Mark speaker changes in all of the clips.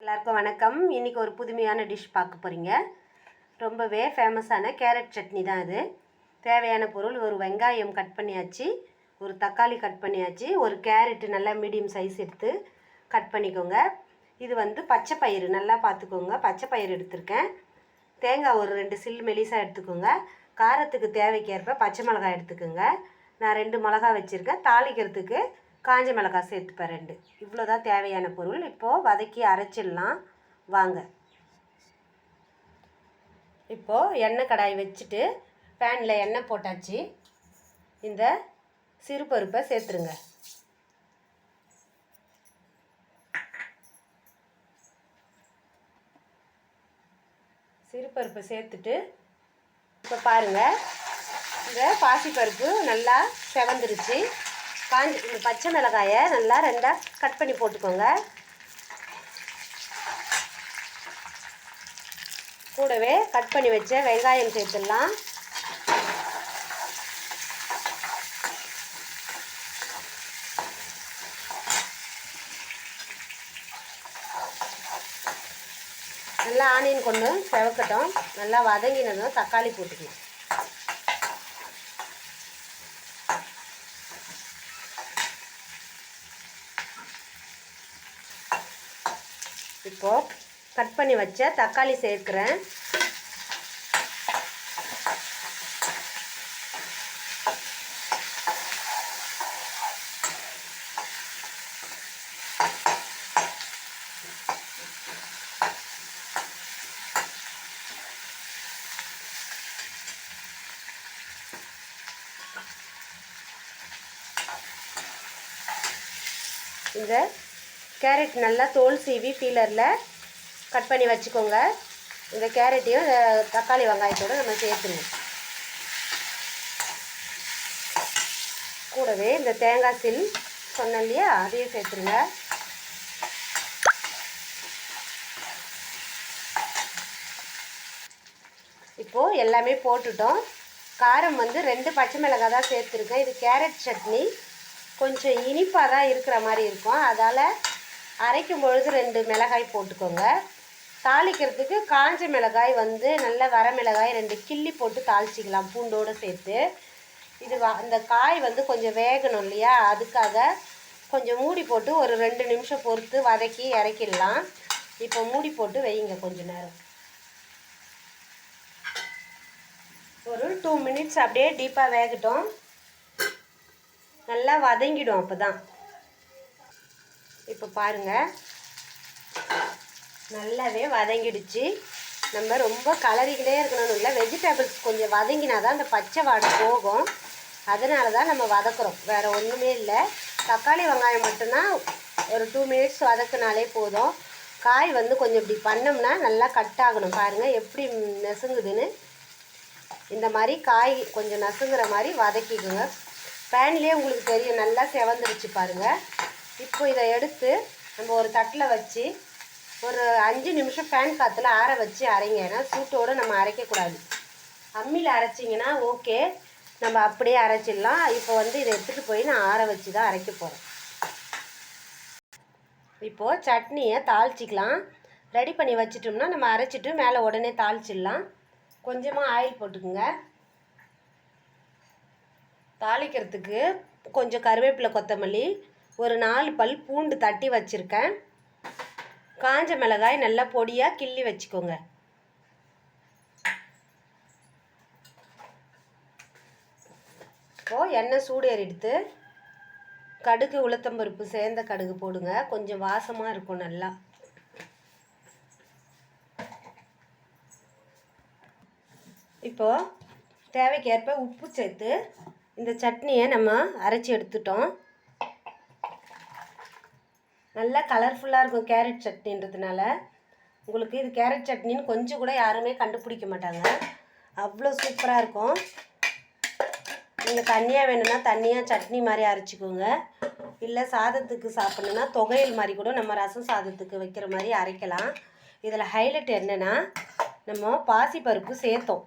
Speaker 1: எல்லாருக்கும் வணக்கம். இன்றைக்கி ஒரு புதுமையான டிஷ் பார்க்க போகிறீங்க. ரொம்பவே ஃபேமஸான கேரட் சட்னி தான் இது. தேவையான பொருள்: ஒரு வெங்காயம் கட் பண்ணியாச்சு, ஒரு தக்காளி கட் பண்ணியாச்சு, ஒரு கேரட்டு நல்லா மீடியம் சைஸ் எடுத்து கட் பண்ணிக்கோங்க. இது பச்சை பயிறு நல்லா பார்த்துக்கோங்க, பச்சை பயிறு எடுத்திருக்கேன். தேங்காய் ஒரு 2 சில் மெலிசாக எடுத்துக்கோங்க. காரத்துக்கு தேவைக்கேற்ப பச்சை மிளகாய் எடுத்துக்கோங்க. நான் 2 மிளகா வச்சுருக்கேன். தாளிக்கிறதுக்கு காஞ்ச மிளகாய் சேர்த்துப்பேன் 2. இவ்வளோதான் தேவையான பொருள். இப்போது வதக்கி அரைச்சிடலாம் வாங்க. இப்போது எண்ணெய் கடாய் வச்சுட்டு பேனில் எண்ணெய் போட்டாச்சு. இந்த சிறுபருப்பை சேர்த்துருங்க. சிறுபருப்பை சேர்த்துட்டு இப்போ பாருங்கள், இந்த பாசிப்பருப்பு நல்லா செவந்துருச்சு. இந்த பச்சை மிளகாயை நல்லா 2 கட் பண்ணி போட்டுக்கோங்க. கூடவே கட் பண்ணி வச்ச வெங்காயம் சேர்த்துடலாம். நல்லா ஆனியன் கொண்டு செவக்கட்டும். நல்லா வதங்கினதும் தக்காளி போட்டுக்கணும். இப்போது கட் பண்ணி வச்ச தக்காளி சேர்க்குறேன். இந்த கேரட் நல்லா தோல் சீவி பீலரில் கட் பண்ணி வச்சுக்கோங்க. இந்த கேரட்டையும் தக்காளி வெங்காயத்தோடு நம்ம சேர்த்துணும். கூடவே இந்த தேங்காய் சில் சொன்னேன் இல்லையா, அதையும் சேர்த்துருங்க. இப்போது எல்லாமே போட்டுட்டோம். காரம் 2 பச்சை மிளகாய் தான் சேர்த்துருக்கேன். இது கேரட் சட்னி கொஞ்சம் இனிப்பாக தான் இருக்கிற மாதிரி இருக்கும். அதால் அரைக்கும் பொழுது 2 மிளகாய் போட்டுக்கோங்க. தாளிக்கிறதுக்கு காஞ்ச மிளகாய் நல்ல வர மிளகாய் 2 கிள்ளி போட்டு தாளிச்சிக்கலாம் பூண்டோடு சேர்த்து. இது அந்த காய் கொஞ்சம் வேகணும் இல்லையா, அதுக்காக கொஞ்சம் மூடி போட்டு ஒரு 2 நிமிஷம் பொறுத்து வதக்கி இறக்கிடலாம். இப்போ மூடி போட்டு வைங்க கொஞ்ச நேரம். ஒரு 2 மினிட்ஸ் அப்படியே டீப்பாக வேகட்டும். நல்லா வதங்கிடும். அப்போ தான் இப்போ பாருங்கள், நல்லாவே வதங்கிடுச்சு. நம்ம ரொம்ப கலரிக்கிட்டே இருக்கணும்னு இல்லை, வெஜிடபிள்ஸ் கொஞ்சம் வதங்கினா தான் அந்த பச்சை வாடை போகும். அதனால தான் நம்ம வதக்குறோம், வேறு ஒன்றுமே இல்லை. தக்காளி வெங்காயம் மட்டும்தான் ஒரு 2 மினிட்ஸ் வதக்குனாலே போதும். காய் கொஞ்சம் இப்படி பண்ணோம்னா நல்லா கட் ஆகணும். பாருங்கள் எப்படி நசுங்குதுன்னு. இந்த மாதிரி காய் கொஞ்சம் நசுங்குற மாதிரி வதக்கிக்குங்க. பேன்லேயே உங்களுக்கு தெரியும் நல்லா செவந்துருச்சு பாருங்கள். இப்போ இதை எடுத்து நம்ம ஒரு தட்டில் வச்சு ஒரு 5 நிமிஷம் ஃபேன் காற்றுல ஆற வச்சு அரைங்க. ஏன்னா சூட்டோடு நம்ம அரைக்கக்கூடாது. அம்மியில் அரைச்சிங்கன்னா ஓகே, நம்ம அப்படியே அரைச்சிடலாம். இப்போ இதை எடுத்துகிட்டு போய் நான் ஆற வச்சு தான் அரைக்க போகிறேன். இப்போது சட்னியை தாளிச்சிக்கலாம். ரெடி பண்ணி வச்சிட்டோம்னா நம்ம அரைச்சிட்டு மேலே உடனே தாளிச்சிடலாம். கொஞ்சமாக ஆயில் போட்டுக்குங்க. தாளிக்கிறதுக்கு கொஞ்சம் கருவேப்பிலை, கொத்தமல்லி, ஒரு 4 பல் பூண்டு தட்டி வச்சுருக்கேன். காஞ்ச மிளகாய் நல்லா பொடியாக கிள்ளி வச்சுக்கோங்க. இப்போது எண்ணெய் சூடு ஏறிடுத்து. கடுகு, உளுத்தம்பருப்பு சேர்ந்த கடுகு போடுங்க. கொஞ்சம் வாசமாக இருக்கும் நல்லா. இப்போது தேவைக்கேற்ப உப்பு சேர்த்து இந்த சட்னியை நம்ம அரைச்சி எடுத்துட்டோம். நல்லா கலர்ஃபுல்லாக இருக்கும் கேரட் சட்னின்றதுனால. உங்களுக்கு இது கேரட் சட்னின்னு கொஞ்சம் கூட யாருமே கண்டுபிடிக்க மாட்டாங்க, அவ்வளோ சூப்பராக இருக்கும். நீங்கள் தண்ணியாக வேணும்னா தண்ணியாக சட்னி மாதிரி அரைச்சிக்கோங்க. இல்லை சாதத்துக்கு சாப்பிட்ணுன்னா தொகையல் மாதிரி கூட நம்ம ரசம் சாதத்துக்கு வைக்கிற மாதிரி அரைக்கலாம். இதில் ஹைலைட் என்னென்னா, நம்ம பாசிப்பருப்பு சேர்த்தோம்,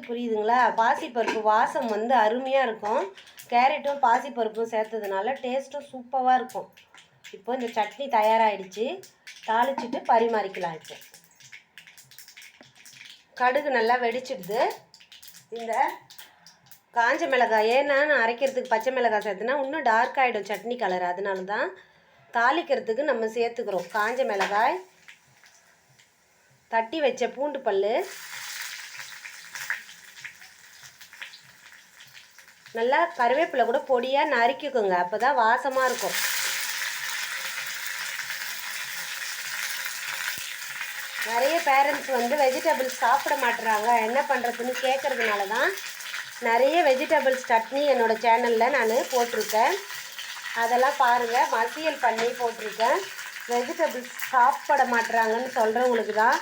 Speaker 1: புரியுதுங்களா? பாசிப்பருப்பு வாசம் அருமையாக இருக்கும். கேரட்டும் பாசிப்பருப்பும் சேர்த்ததுனால டேஸ்ட்டும் சூப்பராக இருக்கும். இப்போ இந்த சட்னி தயாராகிடுச்சு. தாளிச்சிட்டு பரிமாறிக்கலாம். இப்போ கடுகு நல்லா வெடிச்சிடுது. இந்த காஞ்ச மிளகாய், ஏன்னா நான் அரைக்கிறதுக்கு பச்சை மிளகாய் சேர்த்துனா இன்னும் டார்க் ஆகிடும் சட்னி கலர். அதனால தான் தாளிக்கிறதுக்கு நம்ம சேர்த்துக்கிறோம். காஞ்ச மிளகாய், தட்டி வச்ச பூண்டு பல், நல்லா கருவேப்பிலை கூட பொடியாக நறுக்கிக்கோங்க, அப்போ தான் வாசமாக இருக்கும். நிறைய பேரண்ட்ஸ் வந்து வெஜிடபிள்ஸ் சாப்பிட மாட்டுறாங்க, என்ன பண்ணுறதுன்னு கேட்குறதுனால தான் நிறைய வெஜிடபிள்ஸ் சட்னி என்னோடய சேனலில் நான் போட்டிருக்கேன். அதெல்லாம் பாருங்கள், மசியல் பண்ணி போட்டிருக்கேன். வெஜிடபிள்ஸ் சாப்பிட மாட்டுறாங்கன்னு சொல்கிறவங்களுக்கு தான்